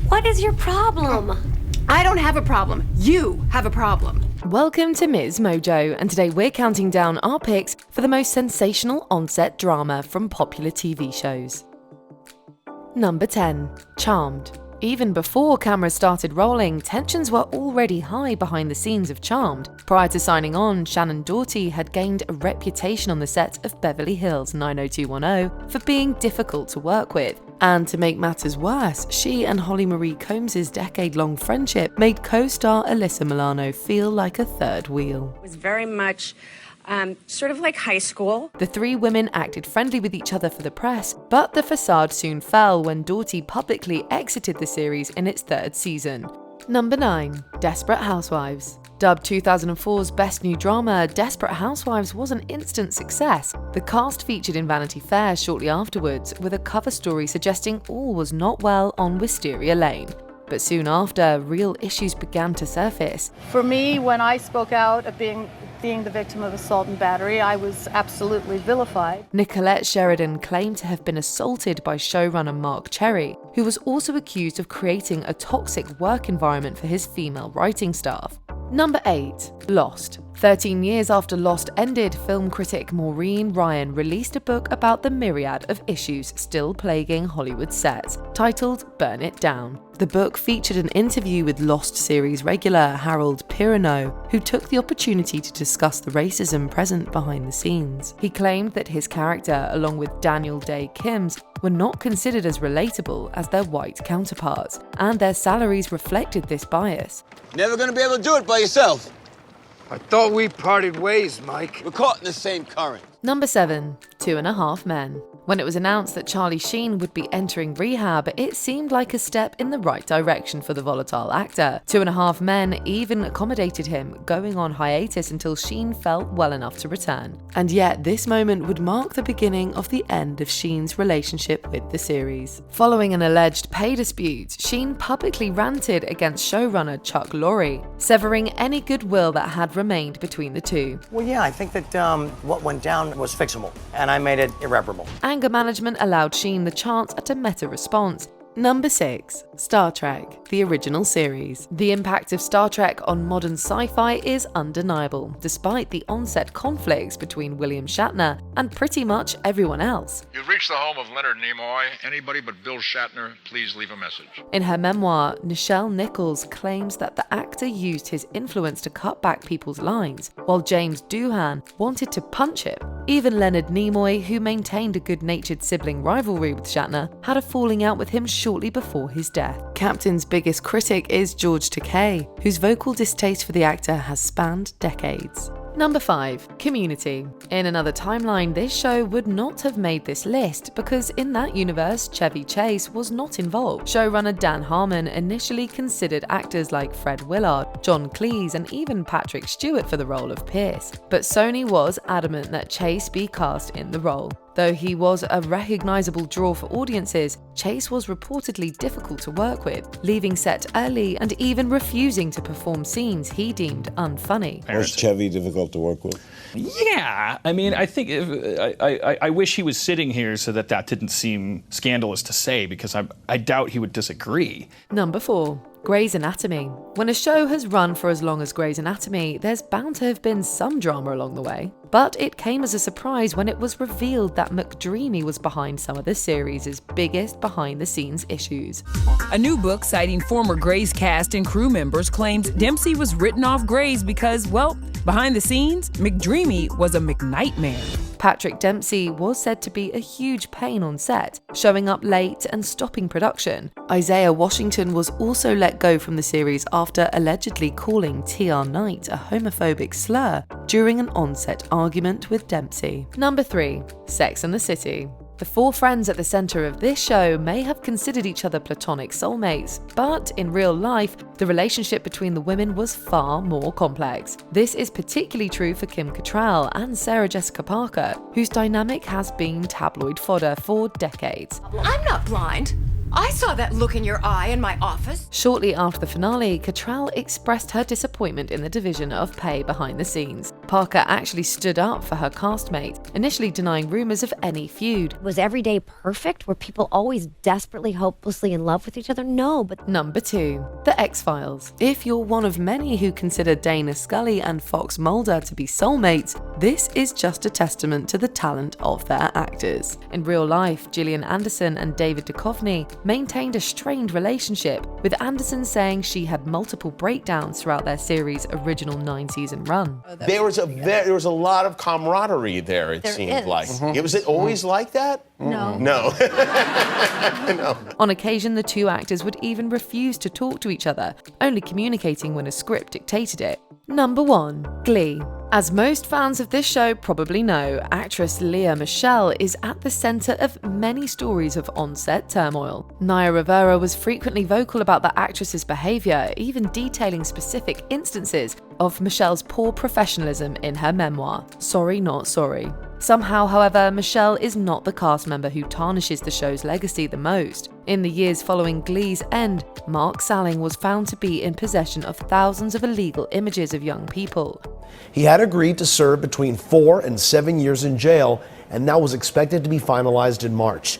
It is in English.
What is your problem? I don't have a problem. You have a problem. Welcome to MsMojo, and today we're counting down our picks for the most sensational on-set drama from popular TV shows. Number 10. Charmed. Even before cameras started rolling, tensions were already high behind the scenes of Charmed. Prior to signing on, Shannon Doherty had gained a reputation on the set of Beverly Hills 90210 for being difficult to work with. And to make matters worse, she and Holly Marie Combs' decade-long friendship made co-star Alyssa Milano feel like a third wheel. It was very much sort of like high school. The three women acted friendly with each other for the press, but the facade soon fell when Doherty publicly exited the series in its third season. Number 9. Desperate Housewives. Dubbed 2004's Best New Drama, Desperate Housewives was an instant success. The cast featured in Vanity Fair shortly afterwards, with a cover story suggesting all was not well on Wisteria Lane. But soon after, real issues began to surface. For me, when I spoke out of being the victim of assault and battery, I was absolutely vilified. Nicolette Sheridan claimed to have been assaulted by showrunner Mark Cherry, who was also accused of creating a toxic work environment for his female writing staff. Number 8. Lost. 13 years after Lost ended, film critic Maureen Ryan released a book about the myriad of issues still plaguing Hollywood sets, titled Burn It Down. The book featured an interview with Lost series regular Harold Perrineau, who took the opportunity to discuss the racism present behind the scenes. He claimed that his character, along with Daniel Day Kim's, were not considered as relatable as their white counterparts, and their salaries reflected this bias. Never gonna be able to do it by yourself. I thought we parted ways, Mike. We're caught in the same current. Number 7. 2.5 Men. When it was announced that Charlie Sheen would be entering rehab, it seemed like a step in the right direction for the volatile actor. 2.5 Men even accommodated him, going on hiatus until Sheen felt well enough to return. And yet, this moment would mark the beginning of the end of Sheen's relationship with the series. Following an alleged pay dispute, Sheen publicly ranted against showrunner Chuck Lorre, severing any goodwill that had remained between the two. Well, yeah, I think that what went down was fixable, and I made it irreparable. Anger management allowed Sheen the chance at a meta response. Number 6. Star Trek, the original series. The impact of Star Trek on modern sci-fi is undeniable, despite the on-set conflicts between William Shatner and pretty much everyone else. You've reached the home of Leonard Nimoy. Anybody but Bill Shatner, please leave a message. In her memoir, Nichelle Nichols claims that the actor used his influence to cut back people's lines, while James Doohan wanted to punch him. Even Leonard Nimoy, who maintained a good-natured sibling rivalry with Shatner, had a falling out with him shortly before his death. Captain's biggest critic is George Takei, whose vocal distaste for the actor has spanned decades. Number 5. Community. In another timeline, this show would not have made this list because in that universe, Chevy Chase was not involved. Showrunner Dan Harmon initially considered actors like Fred Willard, John Cleese, and even Patrick Stewart for the role of Pierce. But Sony was adamant that Chase be cast in the role. Though he was a recognizable draw for audiences, Chase was reportedly difficult to work with, leaving set early and even refusing to perform scenes he deemed unfunny. Was Chevy difficult to work with? Yeah, I mean, I think I wish he was sitting here so that didn't seem scandalous to say, because I doubt he would disagree. Number 4. Grey's Anatomy. When a show has run for as long as Grey's Anatomy, there's bound to have been some drama along the way. But it came as a surprise when it was revealed that McDreamy was behind some of the series' biggest behind-the-scenes issues. A new book citing former Grey's cast and crew members claims Dempsey was written off Grey's because, well, behind the scenes, McDreamy was a McNightmare. Patrick Dempsey was said to be a huge pain on set, showing up late and stopping production. Isaiah Washington was also let go from the series after allegedly calling T.R. Knight a homophobic slur during an on-set argument with Dempsey. Number 3. Sex and the City. The 4 friends at the center of this show may have considered each other platonic soulmates, but in real life, the relationship between the women was far more complex. This is particularly true for Kim Cattrall and Sarah Jessica Parker, whose dynamic has been tabloid fodder for decades. I'm not blind. I saw that look in your eye in my office. Shortly after the finale, Cattrall expressed her disappointment in the division of pay behind the scenes. Parker actually stood up for her castmate, initially denying rumors of any feud. Was every day perfect? Were people always desperately, hopelessly in love with each other? No, but... Number 2. The X-Files. If you're one of many who consider Dana Scully and Fox Mulder to be soulmates, this is just a testament to the talent of their actors. In real life, Gillian Anderson and David Duchovny maintained a strained relationship, with Anderson saying she had multiple breakdowns throughout their series' original 9-season run. There was a lot of camaraderie there, it seemed like. Was it always like that? No. No. No. On occasion, the two actors would even refuse to talk to each other, only communicating when a script dictated it. Number 1. Glee. As most fans of this show probably know, actress Lea Michele is at the center of many stories of on-set turmoil. Naya Rivera was frequently vocal about the actress's behavior, even detailing specific instances of Michelle's poor professionalism in her memoir, Sorry Not Sorry. Somehow, however, Michelle is not the cast member who tarnishes the show's legacy the most. In the years following Glee's end, Mark Salling was found to be in possession of thousands of illegal images of young people. He had agreed to serve between 4 and 7 years in jail, and that was expected to be finalized in March.